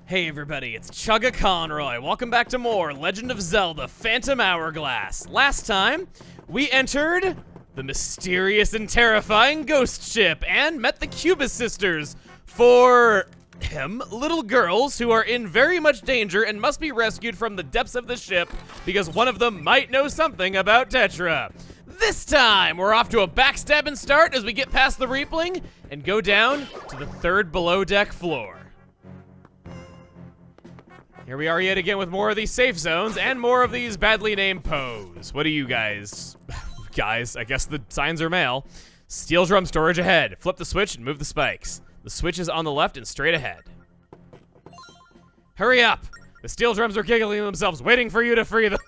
Hey everybody, it's Chugga Conroy. Welcome back to more Legend of Zelda Phantom Hourglass. Last time, we entered the mysterious and terrifying ghost ship and met the Cubus Sisters for little girls who are in very much danger and must be rescued from the depths of the ship because one of them might know something about Tetra. This time, we're off to a backstabbing start as we get past the Reapling and go down to the third below deck floor. Here we are yet again with more of these safe zones and more of these badly named Poes. What do you guys? Guys, I guess the signs are male. Steel drum storage ahead. Flip the switch and move the spikes. The switch is on the left and straight ahead. Hurry up! The steel drums are giggling themselves, waiting for you to free them.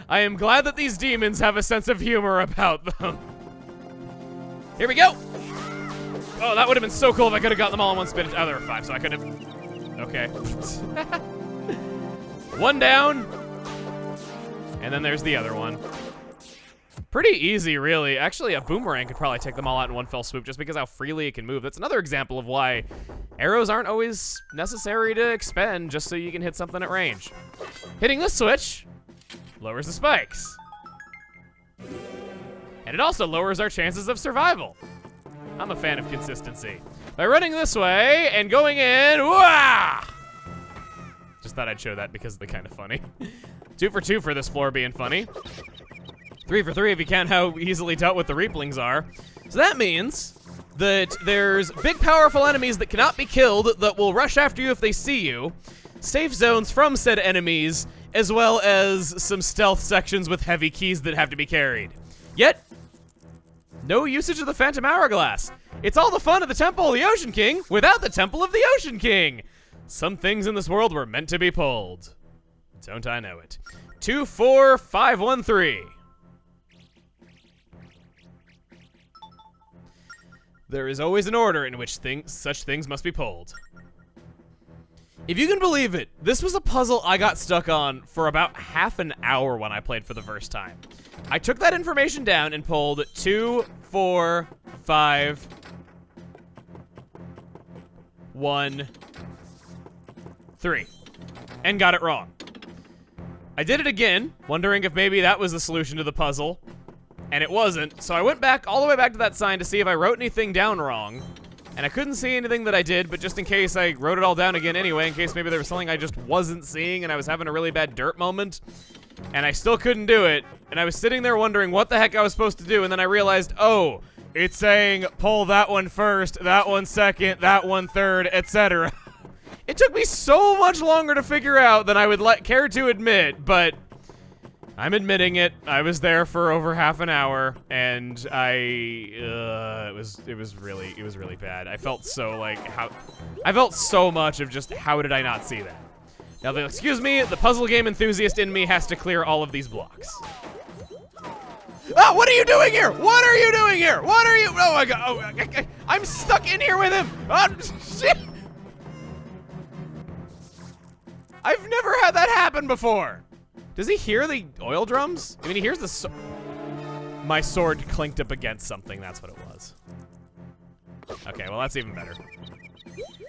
I am glad that these demons have a sense of humor about them. Here we go! Oh, that would have been so cool if I could have gotten them all in one spin. Oh, there were 5, so I could have... Okay. One down. And then there's the other one. Pretty easy, really. Actually, a boomerang could probably take them all out in one fell swoop just because how freely it can move. That's another example of why arrows aren't always necessary to expend just so you can hit something at range. Hitting this switch lowers the spikes. And it also lowers our chances of survival. I'm a fan of consistency. By running this way and going in, wah! Just thought I'd show that because they're kind of funny. 2 for 2 for this floor being funny. 3 for 3 if you count how easily dealt with the Reaplings are. So that means that there's big powerful enemies that cannot be killed that will rush after you if they see you. Safe zones from said enemies, as well as some stealth sections with heavy keys that have to be carried. Yet, no usage of the Phantom Hourglass. It's all the fun of the Temple of the Ocean King without the Temple of the Ocean King. Some things in this world were meant to be pulled. Don't I know it. 2, 4, 5, 1, 3. There is always an order in which such things must be pulled. If you can believe it, this was a puzzle I got stuck on for about half an hour when I played for the first time. I took that information down and pulled 2, 4, 5, 1, 3, and got it wrong. I did it again, wondering if maybe that was the solution to the puzzle, and it wasn't, so I went back all the way back to that sign to see if I wrote anything down wrong, and I couldn't see anything that I did, but just in case I wrote it all down again anyway, in case maybe there was something I just wasn't seeing and I was having a really bad dirt moment, and I still couldn't do it, and I was sitting there wondering what the heck I was supposed to do, and then I realized, oh, it's saying pull that one first, that one second, that one third, etc. It took me so much longer to figure out than I would care to admit, but I'm admitting it. I was there for over half an hour, and it was really bad. I felt so I felt so much of just how did I not see that? Now, excuse me, the puzzle game enthusiast in me has to clear all of these blocks. Oh, what are you doing here? What are you doing here? What are you? Oh my God! Oh, I'm stuck in here with him. Oh, shit! I've never had that happen before. Does he hear the oil drums? I mean, he hears the my sword clinked up against something. That's what it was. Okay, well, that's even better.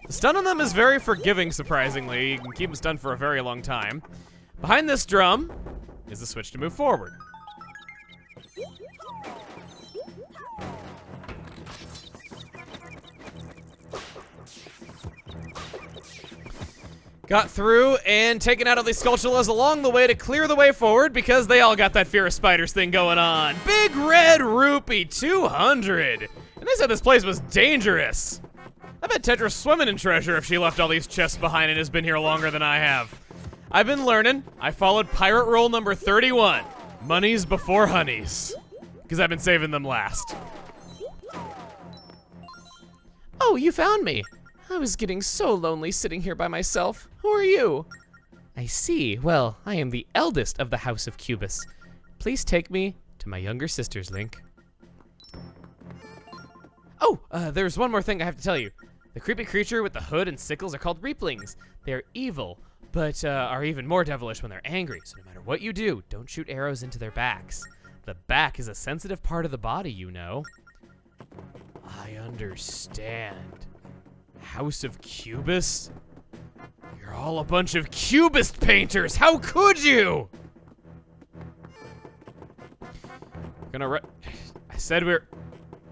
The stun on them is very forgiving, surprisingly. You can keep them stunned for a very long time. Behind this drum is the switch to move forward. Got through and taken out all these Skulltulas along the way to clear the way forward because they all got that fear of spiders thing going on. Big Red Rupee 200. And they said this place was dangerous. I bet Tetra's swimming in treasure if she left all these chests behind and has been here longer than I have. I've been learning. I followed pirate rule number 31. Monies before honeys. Because I've been saving them last. Oh, you found me. I was getting so lonely sitting here by myself. Who are you? I see. Well, I am the eldest of the House of Cubus. Please take me to my younger sisters, Link. Oh, there's one more thing I have to tell you. The creepy creature with the hood and sickles are called Reaplings. They're evil, but are even more devilish when they're angry. So no matter what you do, don't shoot arrows into their backs. The back is a sensitive part of the body, you know. I understand. House of Cubus? all a bunch of cubist painters. How could you? I said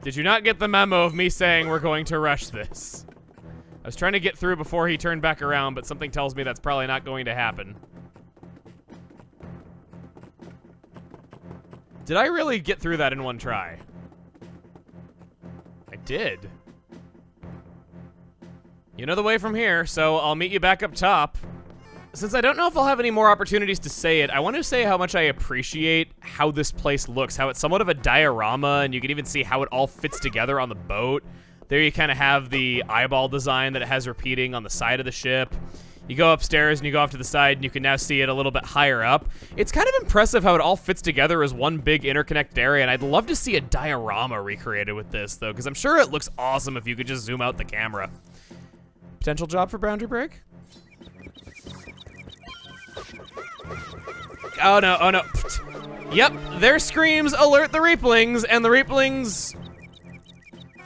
Did you not get the memo of me saying we're going to rush this? I was trying to get through before he turned back around, but something tells me that's probably not going to happen. Did I really get through that in one try? I did. You know the way from here, so I'll meet you back up top. Since I don't know if I'll have any more opportunities to say it, I want to say how much I appreciate how this place looks, how it's somewhat of a diorama, and you can even see how it all fits together on the boat. There you kind of have the eyeball design that it has repeating on the side of the ship. You go upstairs and you go off to the side and you can now see it a little bit higher up. It's kind of impressive how it all fits together as one big interconnected area, and I'd love to see a diorama recreated with this, though, because I'm sure it looks awesome if you could just zoom out the camera. Potential job for Boundary Break? Oh no, oh no. Yep, their screams alert the Reaplings, and the Reaplings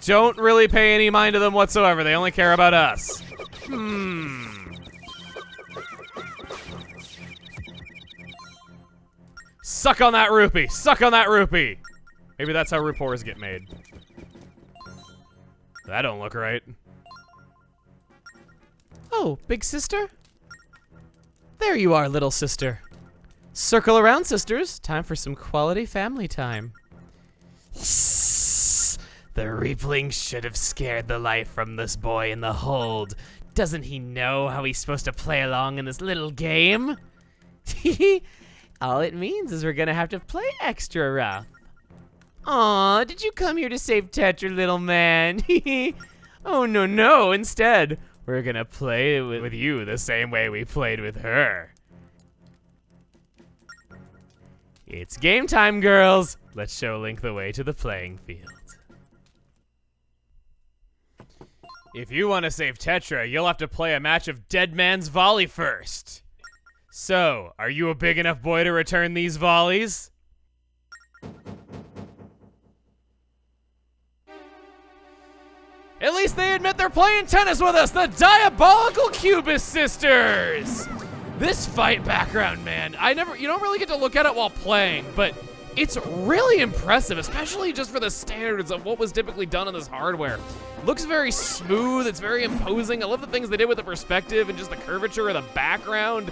don't really pay any mind to them whatsoever. They only care about us. Suck on that rupee! Suck on that rupee! Maybe that's how rupees get made. That don't look right. Oh, big sister? There you are, little sister. Circle around, sisters. Time for some quality family time. The Reapling should have scared the life from this boy in the hold. Doesn't he know how he's supposed to play along in this little game? All it means is we're gonna have to play extra rough. Aw, did you come here to save Tetra, little man? Oh, no, no. Instead, we're gonna play with you the same way we played with her. It's game time, girls. Let's show Link the way to the playing field. If you want to save Tetra, you'll have to play a match of Dead Man's Volley first. So, are you a big enough boy to return these volleys? At least they admit they're playing tennis with us, the diabolical Cubus Sisters! This fight background, man, you don't really get to look at it while playing, but it's really impressive, especially just for the standards of what was typically done on this hardware. Looks very smooth, it's very imposing. I love the things they did with the perspective and just the curvature of the background.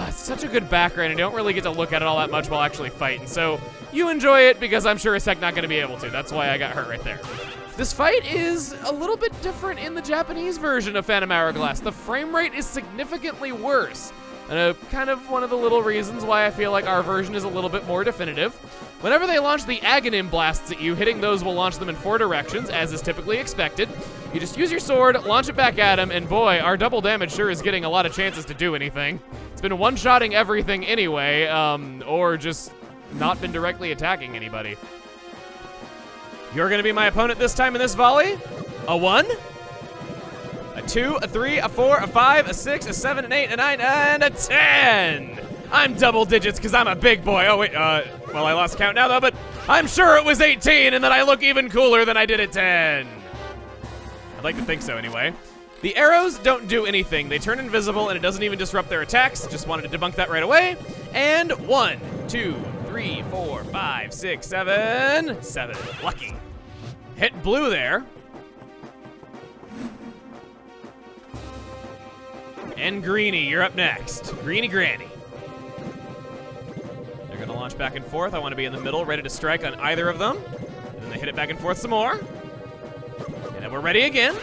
It's such a good background, and you don't really get to look at it all that much while actually fighting. So you enjoy it because I'm sure as heck not gonna be able to. That's why I got hurt right there. This fight is a little bit different in the Japanese version of Phantom Hourglass. The frame rate is significantly worse. And kind of one of the little reasons why I feel like our version is a little bit more definitive. Whenever they launch the Aghanim blasts at you, hitting those will launch them in 4 directions, as is typically expected. You just use your sword, launch it back at him, and boy, our double damage sure is getting a lot of chances to do anything. It's been one-shotting everything anyway, or just not been directly attacking anybody. You're gonna be my opponent this time in this volley. A 1, a 2, a 3, a 4, a 5, a 6, a 7, an 8, a 9, and a 10! I'm double digits because I'm a big boy. Oh wait, well I lost count now though, but I'm sure it was 18 and that I look even cooler than I did at 10. I'd like to think so anyway. The arrows don't do anything. They turn invisible and it doesn't even disrupt their attacks. Just wanted to debunk that right away. And 1, 2, 3, 4, 5, 6, 7. 7. Lucky. Hit blue there. And Greeny, you're up next. Greeny Granny. They're gonna launch back and forth. I want to be in the middle, ready to strike on either of them. And then they hit it back and forth some more. And then we're ready again.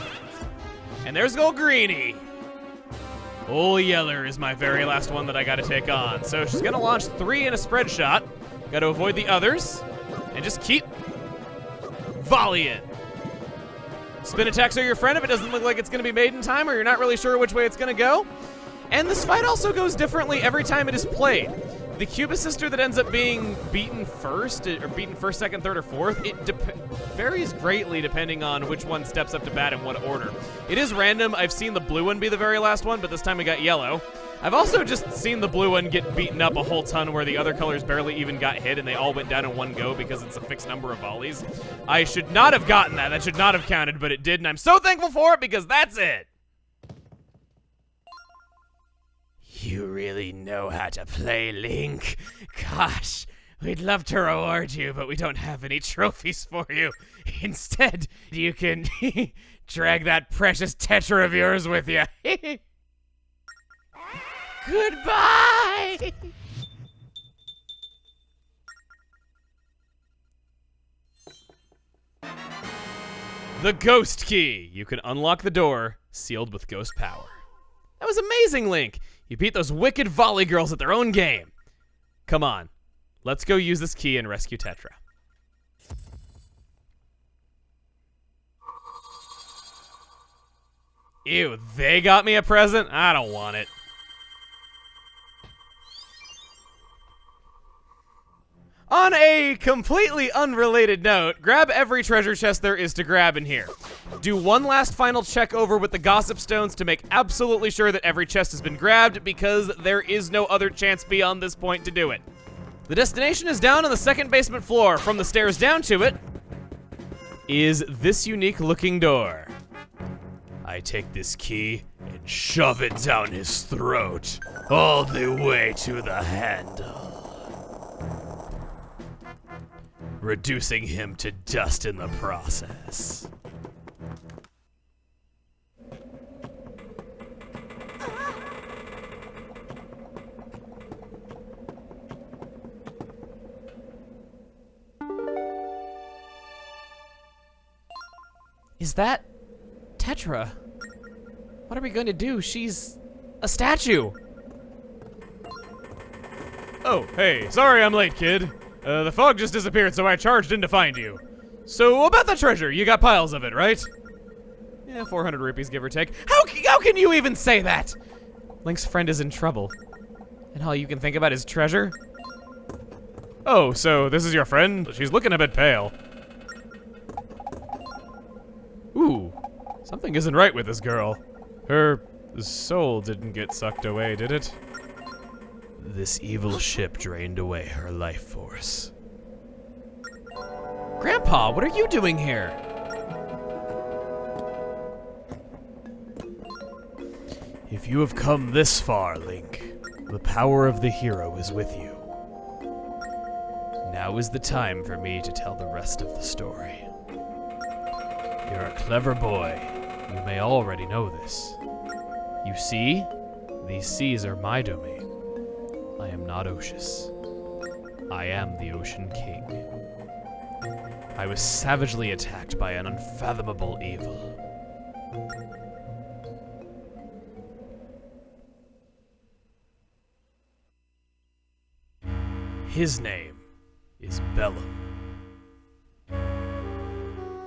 And there's Gold Greeny. Old Yeller is my very last one that I gotta take on. So she's gonna launch 3 in a spread shot. Gotta avoid the others. And just keep volleying. Spin attacks are your friend if it doesn't look like it's gonna be made in time or you're not really sure which way it's gonna go. And this fight also goes differently every time it is played. The Cubus sister that ends up being beaten first, or beaten first, second, third, or fourth, it varies greatly depending on which one steps up to bat in what order. It is random. I've seen the blue one be the very last one, but this time we got yellow. I've also just seen the blue one get beaten up a whole ton where the other colors barely even got hit and they all went down in one go because it's a fixed number of volleys. I should not have gotten that. That should not have counted, but it did, and I'm so thankful for it because that's it. You really know how to play, Link. Gosh, we'd love to reward you, but we don't have any trophies for you. Instead, you can drag that precious Tetra of yours with you. Goodbye! The Ghost Key. You can unlock the door, sealed with ghost power. That was amazing, Link. You beat those wicked volley girls at their own game. Come on, let's go use this key and rescue Tetra. Ew, they got me a present? I don't want it. On a completely unrelated note, grab every treasure chest there is to grab in here. Do one last final check over with the gossip stones to make absolutely sure that every chest has been grabbed, because there is no other chance beyond this point to do it. The destination is down on the second basement floor. From the stairs down to it is this unique looking door. I take this key and shove it down his throat, all the way to the handle, reducing him to dust in the process. Is that Tetra? What are we going to do? She's a statue. Oh, hey, sorry I'm late, kid. The fog just disappeared, so I charged in to find you. So, about the treasure, you got piles of it, right? Yeah, 400 rupees, give or take. How can you even say that? Link's friend is in trouble, and all you can think about is treasure? Oh, so this is your friend? She's looking a bit pale. Ooh, something isn't right with this girl. Her soul didn't get sucked away, did it? This evil ship drained away her life force. Grandpa, what are you doing here? If you have come this far, Link, the power of the hero is with you. Now is the time for me to tell the rest of the story. You're a clever boy. You may already know this. You see, these seas are my domain. I am not Oceus. I am the Ocean King. I was savagely attacked by an unfathomable evil. His name is Bellum.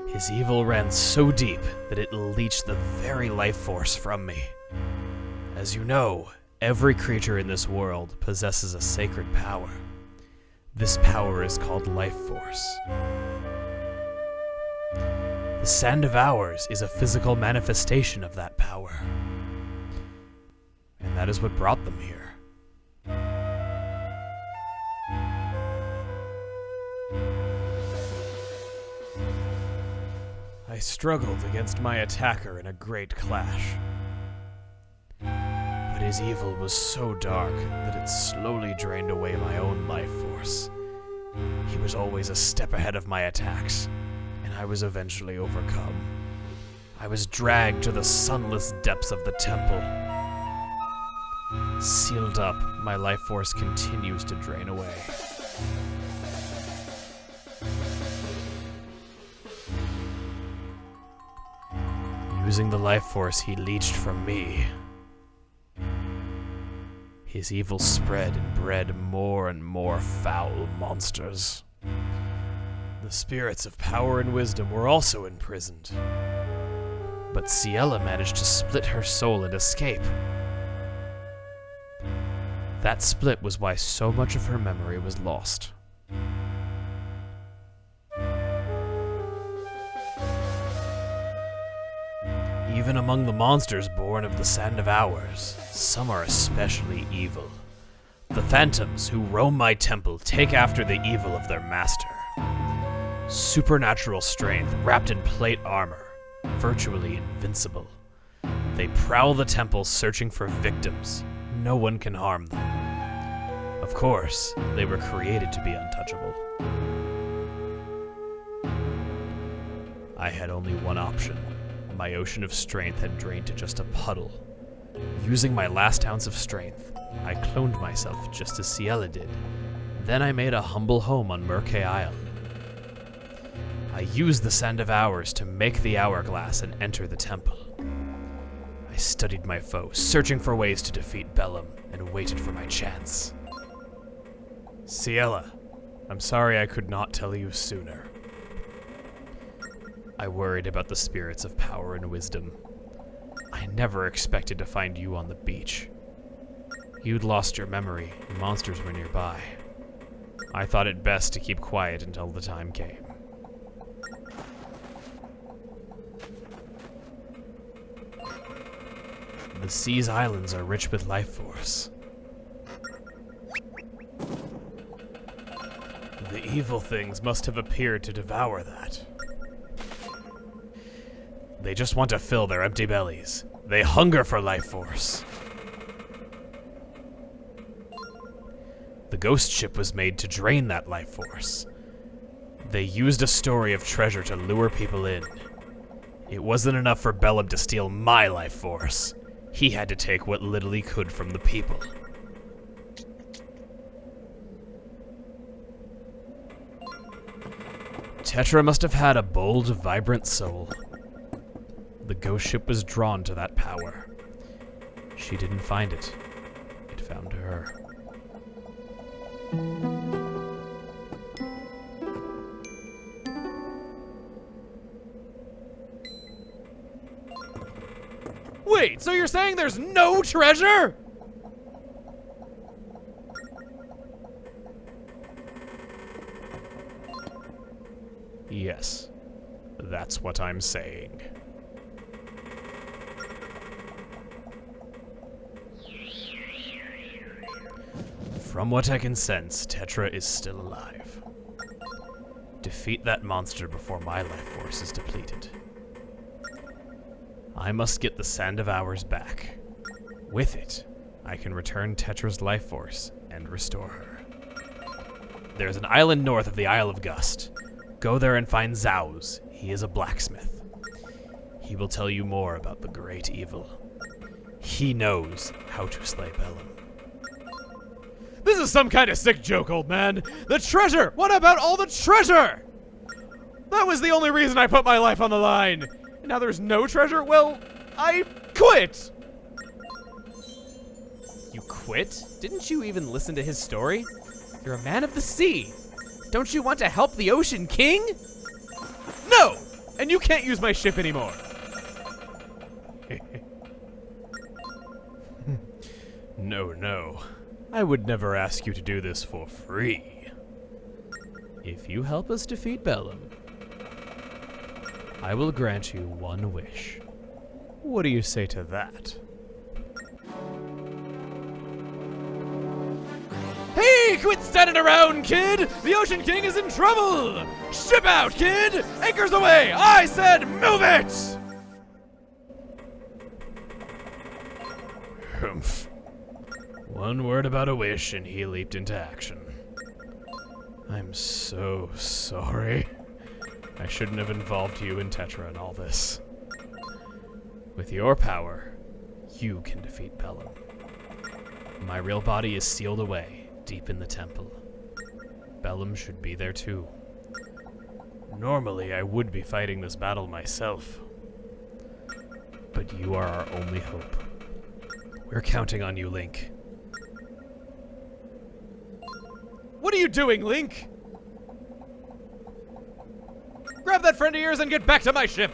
His evil ran so deep that it leached the very life force from me. As you know, every creature in this world possesses a sacred power. This power is called life force. The Sand of Hours is a physical manifestation of that power. And that is what brought them here. I struggled against my attacker in a great clash. But his evil was so dark that it slowly drained away my own life force. He was always a step ahead of my attacks, and I was eventually overcome. I was dragged to the sunless depths of the temple. Sealed up, my life force continues to drain away. Using the life force he leached from me, his evil spread and bred more and more foul monsters. The spirits of power and wisdom were also imprisoned. But Ciela managed to split her soul and escape. That split was why so much of her memory was lost. Even among the monsters born of the Sand of Hours, some are especially evil. The phantoms who roam my temple take after the evil of their master. Supernatural strength wrapped in plate armor, virtually invincible. They prowl the temple searching for victims, no one can harm them. Of course, they were created to be untouchable. I had only one option. My ocean of strength had drained to just a puddle. Using my last ounce of strength, I cloned myself just as Ciela did. Then I made a humble home on Murke Isle. I used the Sand of Hours to make the Hourglass and enter the temple. I studied my foe, searching for ways to defeat Bellum, and waited for my chance. Ciela, I'm sorry I could not tell you sooner. I worried about the spirits of power and wisdom. I never expected to find you on the beach. You'd lost your memory, and monsters were nearby. I thought it best to keep quiet until the time came. The sea's islands are rich with life force. The evil things must have appeared to devour that. They just want to fill their empty bellies. They hunger for life force. The ghost ship was made to drain that life force. They used a story of treasure to lure people in. It wasn't enough for Bellum to steal my life force. He had to take what little he could from the people. Tetra must have had a bold, vibrant soul. The ghost ship was drawn to that power. She didn't find it. It found her. Wait, so you're saying there's no treasure? Yes, that's what I'm saying. From what I can sense, Tetra is still alive. Defeat that monster before my life force is depleted. I must get the Sand of Hours back. With it, I can return Tetra's life force and restore her. There's an island north of the Isle of Gust. Go there and find Zauz. He is a blacksmith. He will tell you more about the great evil. He knows how to slay Bellum. This is some kind of sick joke, old man. The treasure! What about all the treasure? That was the only reason I put my life on the line. And now there's no treasure? Well, I quit! You quit? Didn't you even listen to his story? You're a man of the sea. Don't you want to help the Ocean King? No! And you can't use my ship anymore. No. I would never ask you to do this for free. If you help us defeat Bellum, I will grant you one wish. What do you say to that? Hey, quit standing around, kid! The Ocean King is in trouble! Ship out, kid! Anchors away! I said move it! Humph. One word about a wish and he leaped into action. I'm so sorry. I shouldn't have involved you and Tetra in all this. With your power, you can defeat Bellum. My real body is sealed away, deep in the temple. Bellum should be there too. Normally, I would be fighting this battle myself. But you are our only hope. We're counting on you, Link. What are you doing, Link? Grab that friend of yours and get back to my ship!